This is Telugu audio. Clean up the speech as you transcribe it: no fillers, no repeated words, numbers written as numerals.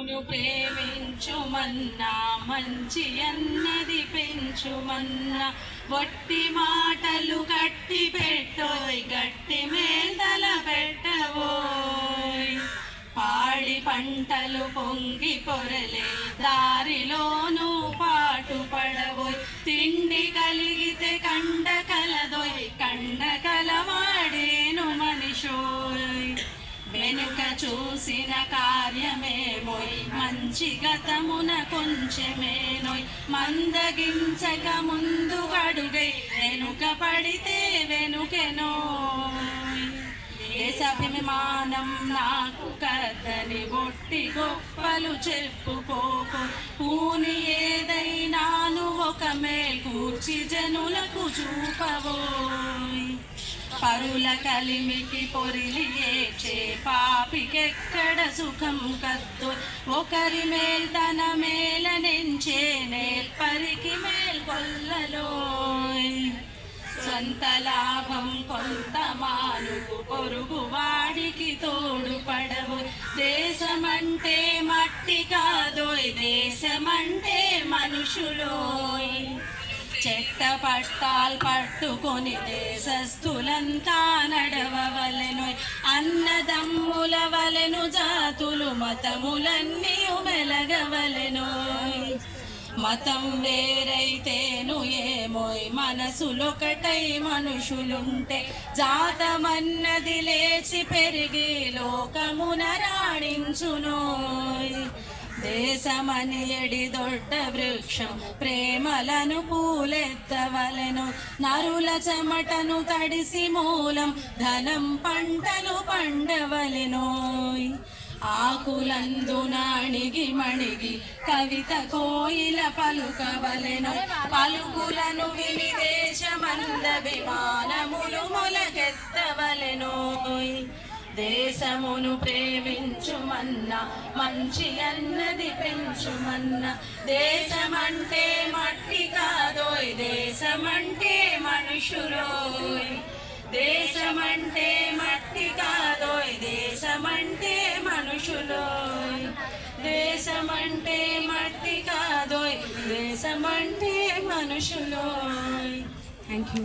ను ప్రేమించుమన్నా మంచి అన్నది పెంచుమన్నా వట్టి మాటలు కట్టి పెట్టోయ్ గట్టి మేదల పెట్టవోయ్ పాడి పంటలు పొంగి పొరలే దారిలోనూ పాటు పడవోయ్ తిండి కలిగితే కండ కలదోయ్ కండ కలవాడేను మనిషోయ్ వెనుక చూసిన కార్యమేమోయ్ మంచి గతమున కొంచెమేనోయ్ మందగించక ముందు అడుగై వెనుక పడితే వెనుకెనోయ్ దేశాభిమానం నాకు కదని ఒట్టి గొప్పలు చెప్పుకోకు పూని ఏదైనాను ఒక మేల్కూర్చి జనులకు చూపవోయ్ పరుల కలిమికి పొరిలి ఏడ్చే పాపికెక్కడ సుఖం కద్దు ఒకరి మేల్ తన మేలనెంచే నేర్పరికి మేల్కొల్లలోయ్ స్వంత లాభం కొంత మానుకు పొరుగు వాడికి తోడు పడవు దేశమంటే మట్టి కాదోయ్ దేశమంటే మనుషులోయ్ చెట్ట పట్టాలు పట్టుకొని దేశస్థులంతా నడవవలెనోయ్ అన్నదమ్ముల వలెను జాతులు మతములన్నీ మెలగవలెనోయ్ మతం వేరైతేను ఏమోయ్ మనసులొకటై మనుషులుంటే జాతమన్నది లేచి పెరిగి లోకమున రాణించునోయ్ దేశమని ఎడి దొడ్డ వృక్షం ప్రేమలను పూలెత్తవలెను నరుల చెమటను తడిసి మూలం ధనం పంటలు పండవలెనోయ్ ఆకులందున అణిగి మణిగి కవిత కోయిల పలుకవలెను పలుకులను విని దేశమంద విమానములు మొలకెత్తవలెనోయ్ దేశమును ప్రేమించుమన్నా మంచి అన్నది పెంచుమన్నా దేశమంటే మట్టి కాదోయ్ దేశమంటే మనుషులోయ్ దేశమంటే మట్టి కాదోయ్ దేశమంటే మనుషులోయ్ దేశమంటే మట్టి కాదోయ్ దేశమంటే మనుషులోయ్ థ్యాంక్ యూ